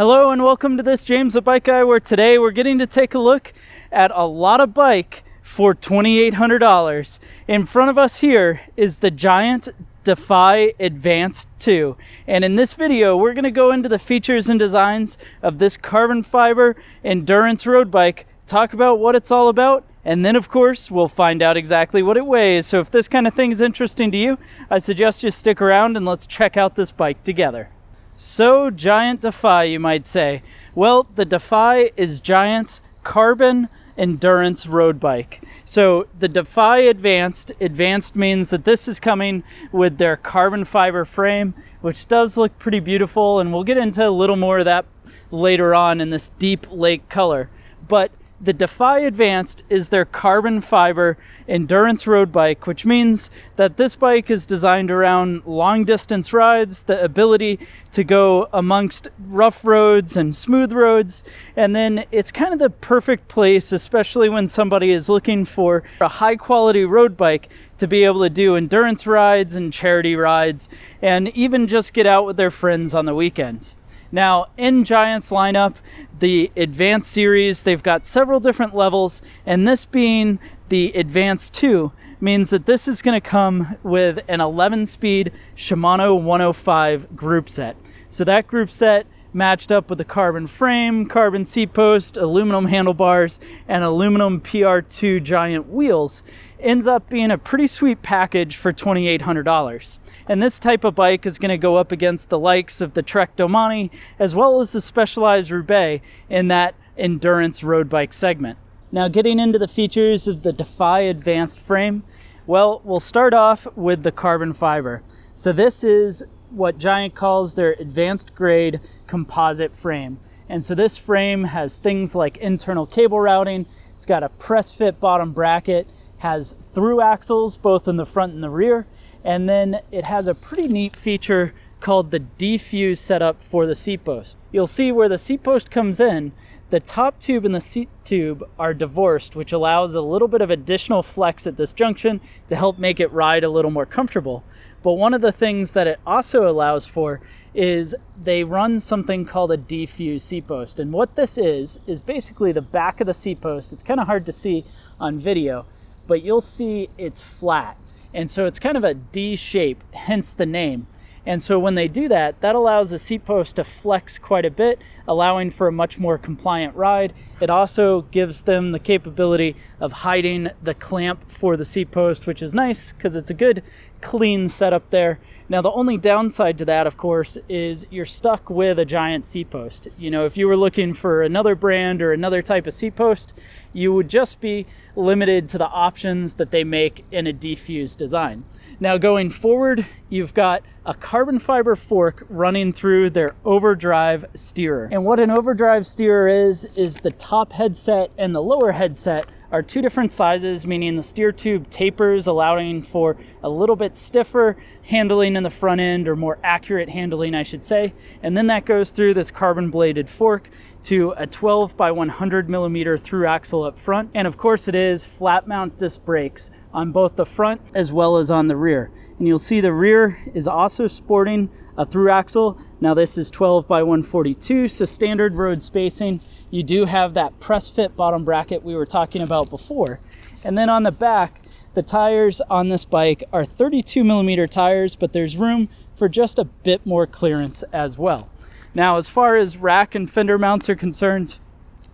Hello and welcome to this James the Bike Guy, where today we're getting to take a look at a lot of bike for $2,800. In front of us here is the Giant Defy Advanced 2. And in this video, we're going to go into the features and designs of this carbon fiber endurance road bike, talk about what it's all about, and then of course, we'll find out exactly what it weighs. So if this kind of thing is interesting to you, I suggest you stick around and let's check out this bike together. So Giant Defy, you might say. Well, the Defy is Giant's carbon endurance road bike. So the Defy Advanced means that this is coming with their carbon fiber frame, which does look pretty beautiful, and we'll get into a little more of that later on in this deep lake color. But the Defy Advanced is their carbon fiber endurance road bike, which means that this bike is designed around long distance rides, the ability to go amongst rough roads and smooth roads. And then it's kind of the perfect place, especially when somebody is looking for a high quality road bike to be able to do endurance rides and charity rides, and even just get out with their friends on the weekends. Now, in Giant's lineup, the Advanced series, they've got several different levels, and this being the Advanced 2 means that this is going to come with an 11-speed Shimano 105 group set. So that group set, matched up with the carbon frame, carbon seat post, aluminum handlebars, and aluminum PR2 Giant wheels, ends up being a pretty sweet package for $2,800. And this type of bike is going to go up against the likes of the Trek Domani, as well as the Specialized Roubaix in that endurance road bike segment. Now, getting into the features of the Defy Advanced frame, well, we'll start off with the carbon fiber. So this is what Giant calls their advanced grade composite frame. And so this frame has things like internal cable routing, it's got a press fit bottom bracket, has through axles both in the front and the rear, and then it has a pretty neat feature called the defuse setup for the seat post. You'll see where the seat post comes in, the top tube and the seat tube are divorced, which allows a little bit of additional flex at this junction to help make it ride a little more comfortable. But one of the things that it also allows for is they run something called a defuse seat post. And what this is basically the back of the seat post. It's kind of hard to see on video, but you'll see it's flat. And so it's kind of a D shape, hence the name. And so when they do that, that allows the seat post to flex quite a bit, allowing for a much more compliant ride. It also gives them the capability of hiding the clamp for the seat post, which is nice because it's a good clean setup there. Now, the only downside to that, of course, is you're stuck with a Giant seat post. You know, if you were looking for another brand or another type of seat post, you would just be limited to the options that they make in a defused design. Now, going forward, you've got a carbon fiber fork running through their overdrive steerer. And what an overdrive steerer is the top headset and the lower headset are two different sizes, meaning the steer tube tapers, allowing for a little bit stiffer handling in the front end, or more accurate handling, I should say. And then that goes through this carbon bladed fork to a 12 by 100 millimeter through axle up front. And of course it is flat mount disc brakes on both the front as well as on the rear. And you'll see the rear is also sporting a through axle. Now this is 12 by 142, so standard road spacing. You do have that press fit bottom bracket we were talking about before. And then on the back, the tires on this bike are 32 millimeter tires, but there's room for just a bit more clearance as well. Now, as far as rack and fender mounts are concerned,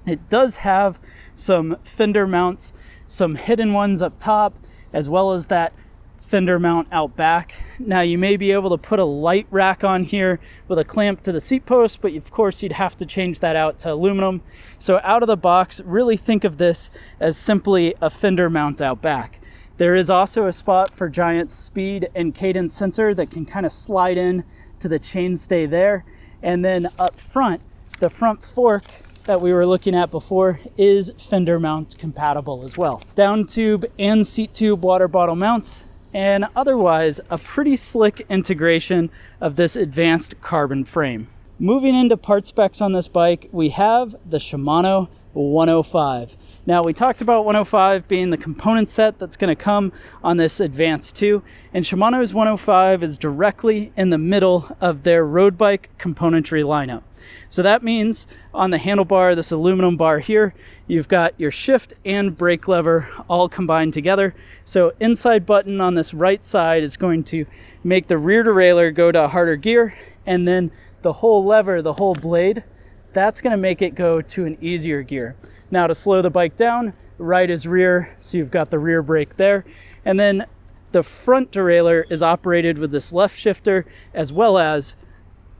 it does have some fender mounts, some hidden ones up top, as well as that fender mount out back. Now, you may be able to put a light rack on here with a clamp to the seat post, but of course you'd have to change that out to aluminum. So out of the box, really think of this as simply a fender mount out back. There is also a spot for Giant's speed and cadence sensor that can kind of slide in to the chainstay there. And then up front, the front fork that we were looking at before is fender mount compatible as well. Down tube and seat tube water bottle mounts, and otherwise a pretty slick integration of this advanced carbon frame. Moving into part specs on this bike, we have the Shimano 105. Now, we talked about 105 being the component set that's going to come on this Advanced 2, and Shimano's 105 is directly in the middle of their road bike componentry lineup. So that means on the handlebar, this aluminum bar here, you've got your shift and brake lever all combined together. So inside button on this right side is going to make the rear derailleur go to a harder gear, and then the whole lever, the whole blade, that's going to make it go to an easier gear. Now, to slow the bike down, right is rear, so you've got the rear brake there. And then the front derailleur is operated with this left shifter, as well as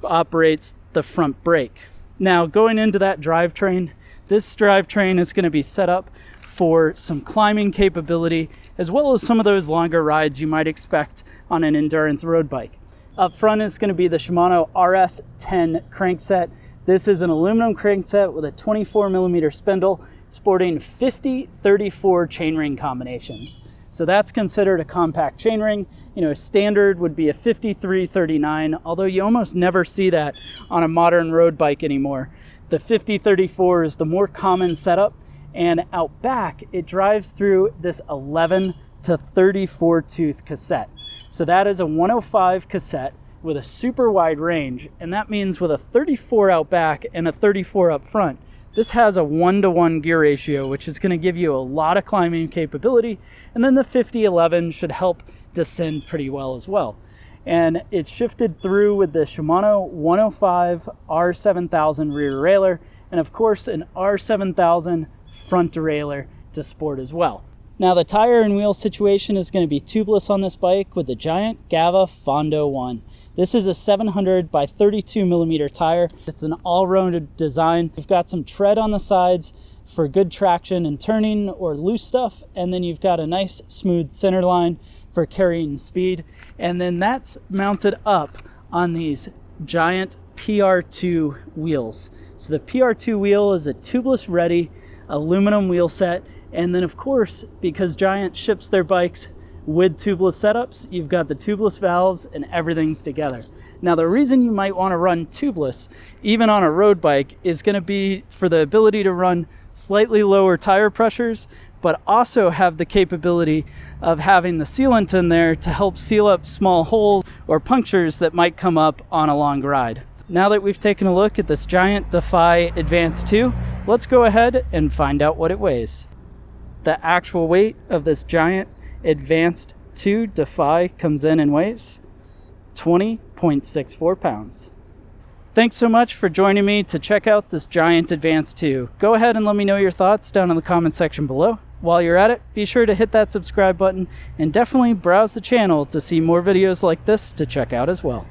operates the front brake. Now, going into that drivetrain, this drivetrain is going to be set up for some climbing capability, as well as some of those longer rides you might expect on an endurance road bike. Up front is going to be the Shimano RS10 crankset. This is an aluminum crankset with a 24 millimeter spindle, sporting 50-34 chainring combinations. So that's considered a compact chainring. You know, standard would be a 53-39, although you almost never see that on a modern road bike anymore. The 50-34 is the more common setup, and out back, it drives through this 11 to 34 tooth cassette. So that is a 105 cassette with a super wide range, and that means with a 34 out back and a 34 up front, this has a 1-to-1 gear ratio, which is going to give you a lot of climbing capability, and then the 50-11 should help descend pretty well as well. And it's shifted through with the Shimano 105 R7000 rear derailleur, and of course an R7000 front derailleur to sport as well. Now, the tire and wheel situation is going to be tubeless on this bike with the Giant Gava Fondo 1. This is a 700 by 32 millimeter tire. It's an all-rounded design. You've got some tread on the sides for good traction and turning or loose stuff, and then you've got a nice smooth center line for carrying speed, and then that's mounted up on these Giant PR2 wheels. So the PR2 wheel is a tubeless ready aluminum wheel set, and then of course, because Giant ships their bikes with tubeless setups, you've got the tubeless valves and everything's together. Now, the reason you might want to run tubeless, even on a road bike, is going to be for the ability to run slightly lower tire pressures, but also have the capability of having the sealant in there to help seal up small holes or punctures that might come up on a long ride. Now that we've taken a look at this Giant Defy Advanced 2, let's go ahead and find out what it weighs. The actual weight of this Giant Advanced 2 Defy comes in and weighs 20.64 pounds. Thanks so much for joining me to check out this Giant Advanced 2. Go ahead and let me know your thoughts down in the comment section below. While you're at it, be sure to hit that subscribe button and definitely browse the channel to see more videos like this to check out as well.